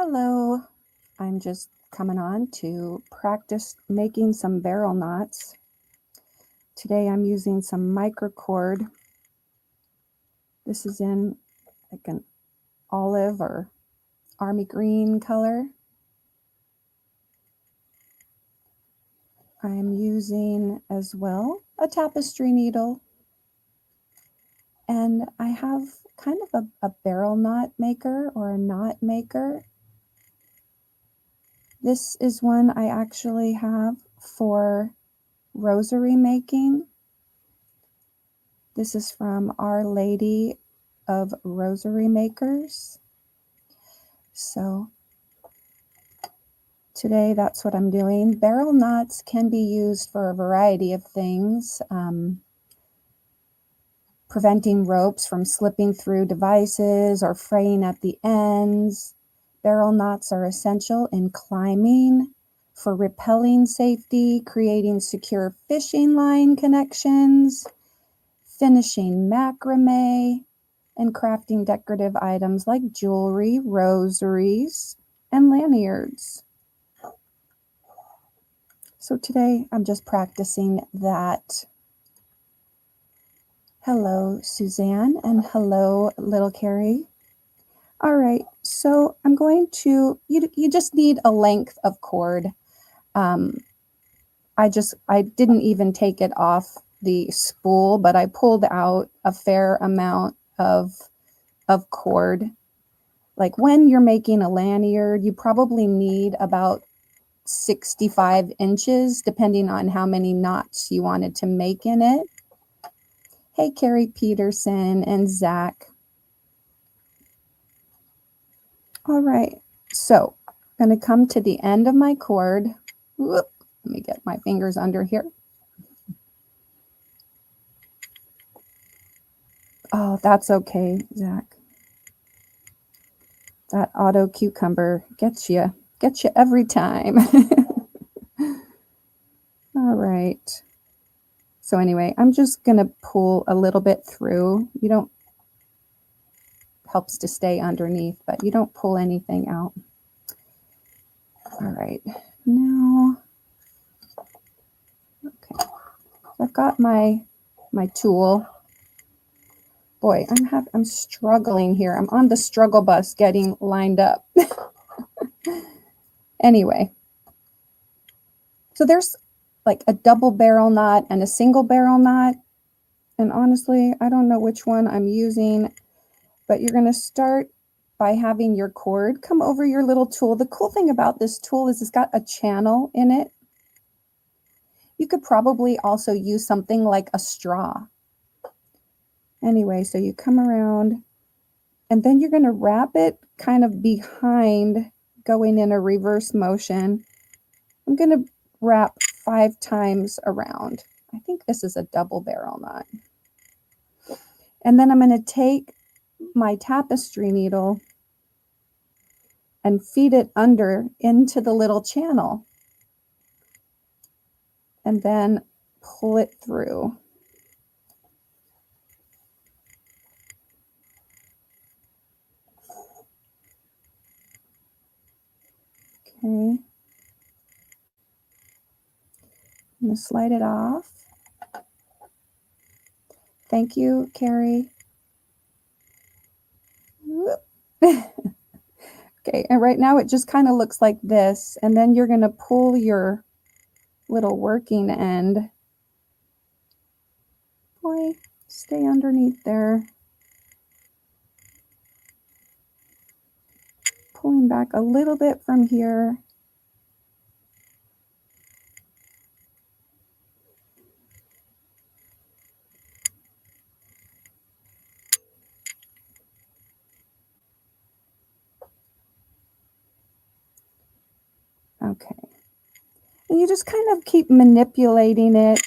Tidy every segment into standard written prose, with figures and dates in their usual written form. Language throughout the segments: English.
Hello, I'm just coming on to practice making some barrel knots. Today I'm using some microcord. This is in like an olive or army green color. I'm using as well a tapestry needle. And I have kind of a barrel knot maker or a knot maker. This is one I actually have for rosary making. This is from Our Lady of Rosary Makers. So today that's what I'm doing. Barrel knots can be used for a variety of things. Preventing ropes from slipping through devices or fraying at the ends. Barrel knots are essential in climbing, for rappelling safety, creating secure fishing line connections, finishing macrame, and crafting decorative items like jewelry, rosaries, and lanyards. So today I'm just practicing that. Hello, Suzanne, and hello, little Carrie. All right, so I'm going to, you just need a length of cord. I didn't even take it off the spool, but I pulled out a fair amount of cord. Like when you're making a lanyard, you probably need about 65 inches, depending on how many knots you wanted to make in it. Hey, Carrie Peterson and Zach. All right, so I'm going to come to the end of my cord. Whoop, let me get my fingers under here. Oh, that's okay, Zach. That auto cucumber gets you every time. All right. So anyway, I'm just going to pull a little bit through. Helps to stay underneath, but you don't pull anything out. All right, now, okay, I've got my tool. Boy, I'm struggling here. I'm on the struggle bus getting lined up. Anyway, so there's like a double barrel knot and a single barrel knot. And honestly, I don't know which one I'm using, but you're going to start by having your cord come over your little tool. The cool thing about this tool is it's got a channel in it. You could probably also use something like a straw. Anyway, so you come around and then you're going to wrap it kind of behind, going in a reverse motion. I'm going to wrap 5 times around. I think this is a double barrel knot. And then I'm going to take my tapestry needle and feed it under into the little channel. And then pull it through. Okay. I'm going to slide it off. Thank you, Carrie. Okay, and right now it just kind of looks like this. And then you're going to pull your little working end. Boy, stay underneath there. Pulling back a little bit from here. Okay. And you just kind of keep manipulating it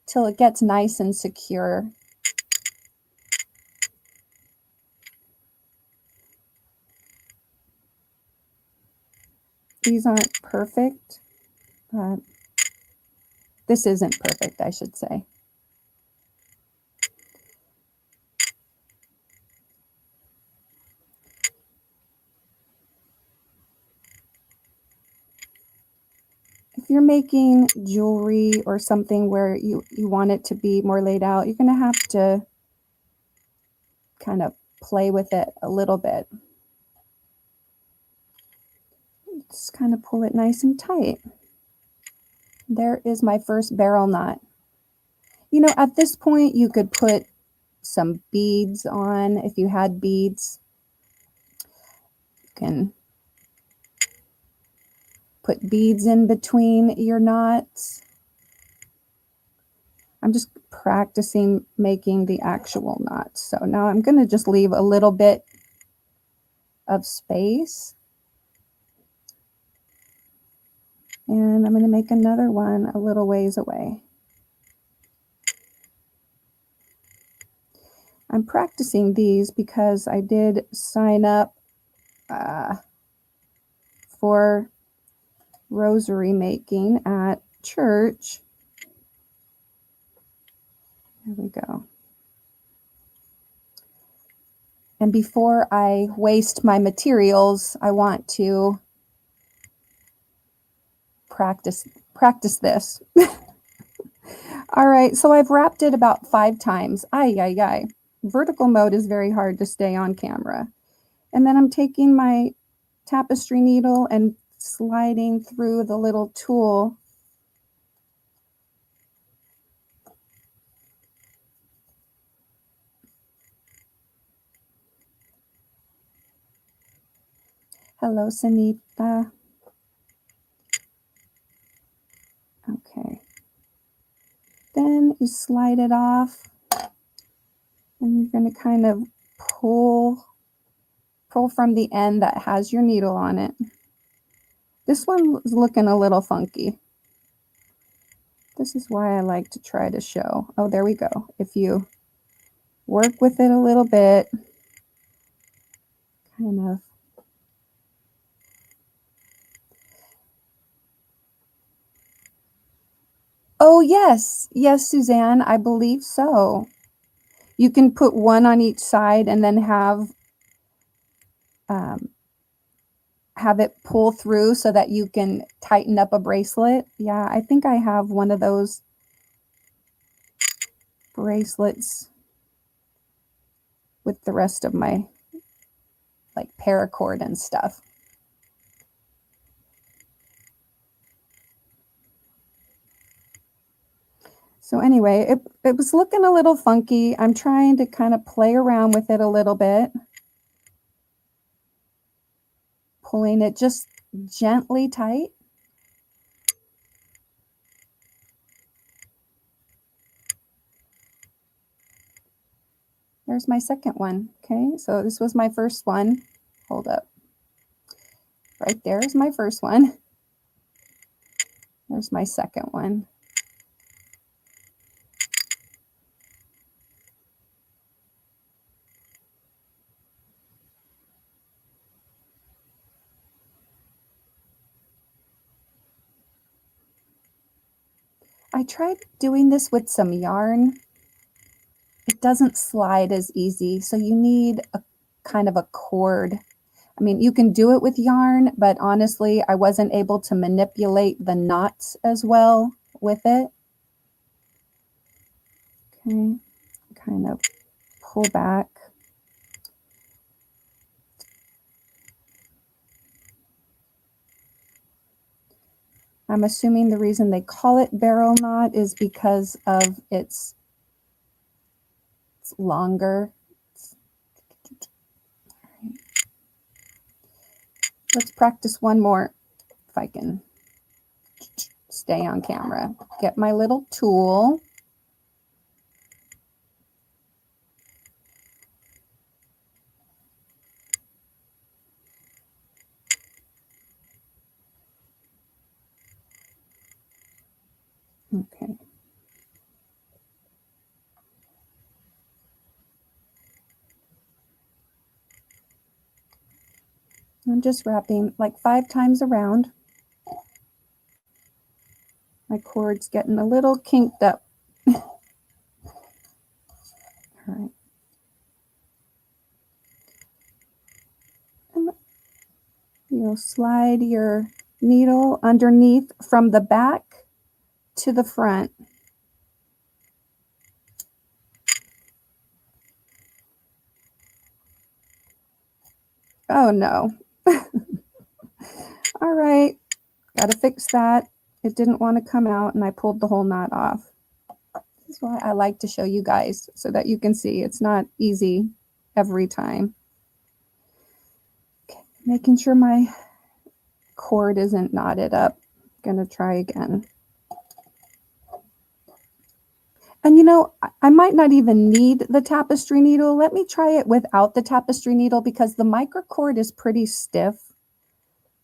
till it gets nice and secure. These aren't perfect, but this isn't perfect, I should say. you're making jewelry or something where you want it to be more laid out, you're going to have to kind of play with it a little bit. Just kind of pull it nice and tight. There is my first barrel knot. You know, at this point, you could put some beads on if you had beads. You can put beads in between your knots. I'm just practicing making the actual knots. So now I'm going to just leave a little bit of space. And I'm going to make another one a little ways away. I'm practicing these because I did sign up for rosary making at church. There we go. And before I waste my materials, I want to practice this. All right, so I've wrapped it about 5 times. Ay, ay, ay. Vertical mode is very hard to stay on camera. And then I'm taking my tapestry needle and sliding through the little tool. Hello, Sanita. Okay. Then you slide it off, and you're going to kind of pull from the end that has your needle on it. This one is looking a little funky. This is why I like to try to show. Oh, there we go. If you work with it a little bit, kind of. Oh, yes. Yes, Suzanne, I believe so. You can put one on each side and then have it pull through so that you can tighten up a bracelet. Yeah, I think I have one of those bracelets with the rest of my like paracord and stuff. So anyway, it was looking a little funky. I'm trying to kind of play around with it a little bit. Pulling it just gently tight. There's my second one. Okay, so this was my first one. Hold up. Right there's my first one. There's my second one. I tried doing this with some yarn. It doesn't slide as easy, so you need a kind of a cord. I mean, you can do it with yarn, but honestly, I wasn't able to manipulate the knots as well with it. Okay, kind of pull back. I'm assuming the reason they call it barrel knot is because of it's longer. Let's practice one more if I can stay on camera. Get my little tool. Okay. I'm just wrapping like 5 times around. My cord's getting a little kinked up. All right. And you'll slide your needle underneath from the back to the front. Oh no. All right, gotta fix that. It didn't want to come out and I pulled the whole knot off. This is why I like to show you guys so that you can see it's not easy every time. Okay, making sure my cord isn't knotted up. Gonna try again. And you know, I might not even need the tapestry needle. Let me try it without the tapestry needle because the microcord is pretty stiff.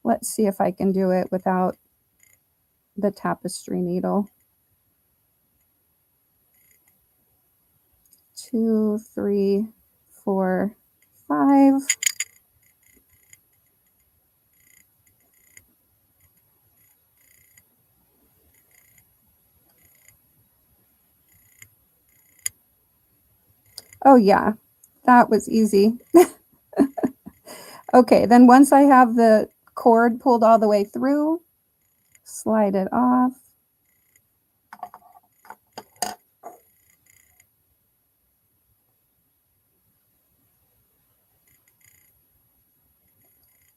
Let's see if I can do it without the tapestry needle. 2, 3, 4, 5. Oh yeah, that was easy. Okay, then once I have the cord pulled all the way through, slide it off.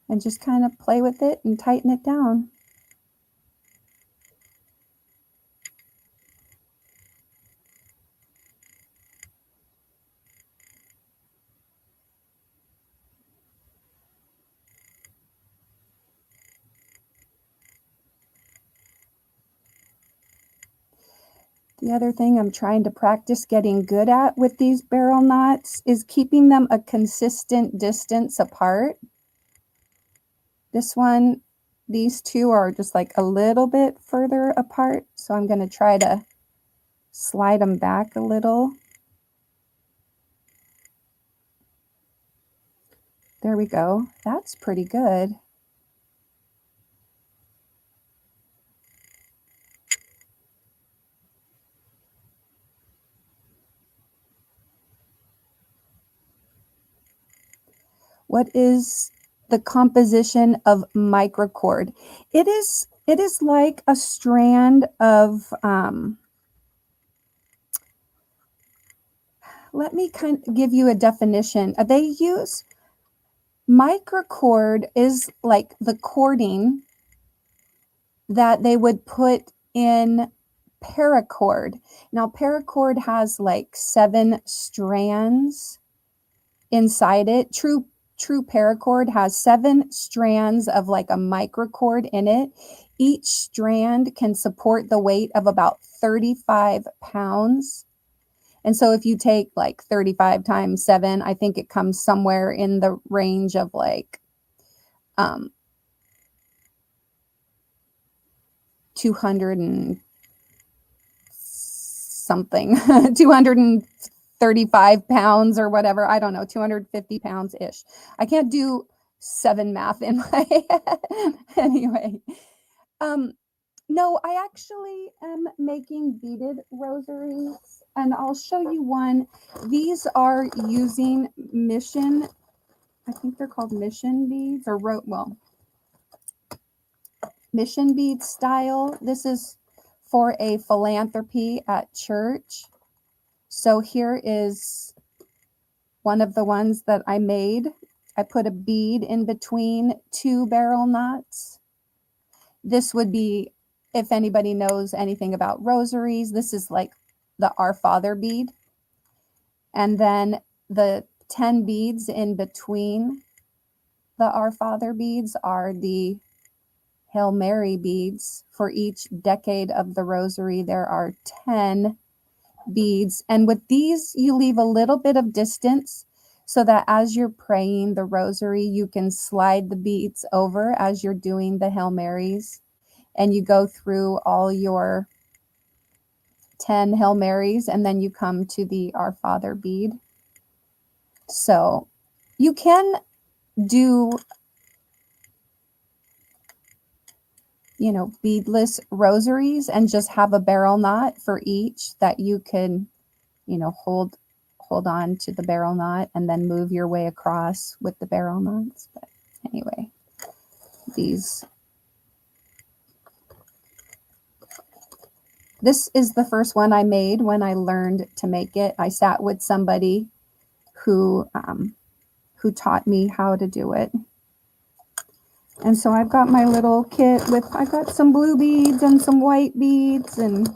And just kind of play with it and tighten it down. The other thing I'm trying to practice getting good at with these barrel knots is keeping them a consistent distance apart. This one, these two are just like a little bit further apart, so I'm going to try to slide them back a little. There we go. That's pretty good. What is the composition of microcord? It is like a strand of let me kind of give you a definition. They use microcord is like the cording that they would put in paracord. Now paracord has like 7 strands inside it. True paracord has 7 strands of like a microcord in it. Each strand can support the weight of about 35 pounds. And so if you take like 35 times 7, I think it comes somewhere in the range of like 200 and something, 235 pounds or whatever. I don't know, 250 pounds ish. I can't do 7 math in my head. Anyway, no, I actually am making beaded rosaries and I'll show you one. These are using mission, I think they're called mission beads or mission bead style. This is for a philanthropy at church. So here is one of the ones that I made. I put a bead in between 2 barrel knots. This would be, if anybody knows anything about rosaries, this is like the Our Father bead. And then the 10 beads in between the Our Father beads are the Hail Mary beads. For each decade of the rosary, there are 10 beads. And with these, you leave a little bit of distance so that as you're praying the rosary, you can slide the beads over as you're doing the Hail Marys. And you go through all your 10 Hail Marys, and then you come to the Our Father bead. So you can do, you know, beadless rosaries and just have a barrel knot for each that you can, you know, hold on to the barrel knot and then move your way across with the barrel knots. But anyway, these This is the first one I made when I learned to make it. I sat with somebody who taught me how to do it. And so I've got my little kit with, I got some blue beads and some white beads, and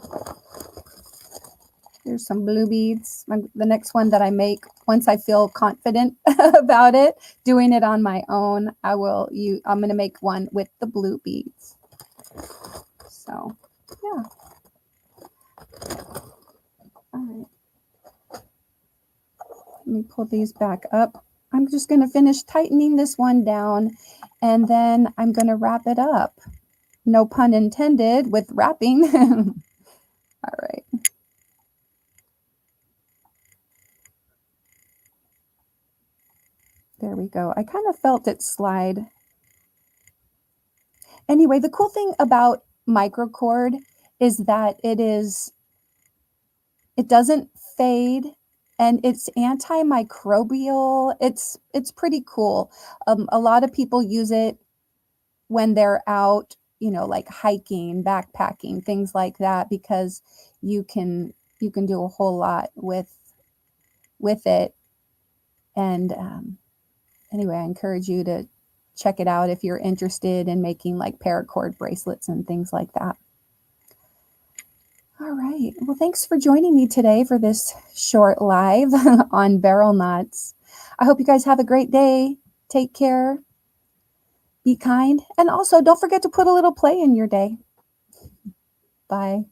here's some blue beads. The next one that I make, once I feel confident about it, doing it on my own, I'm going to make one with the blue beads. So, yeah. All right. Let me pull these back up. I'm just going to finish tightening this one down, and then I'm going to wrap it up. No pun intended with wrapping. All right. There we go. I kind of felt it slide. Anyway, the cool thing about microcord is that it doesn't fade, and it's antimicrobial. It's pretty cool. A lot of people use it when they're out, like hiking, backpacking, things like that, because you can do a whole lot with it. And anyway, I encourage you to check it out if you're interested in making like paracord bracelets and things like that. All right. Well, thanks for joining me today for this short live on barrel knots. I hope you guys have a great day. Take care. Be kind. And also, don't forget to put a little play in your day. Bye.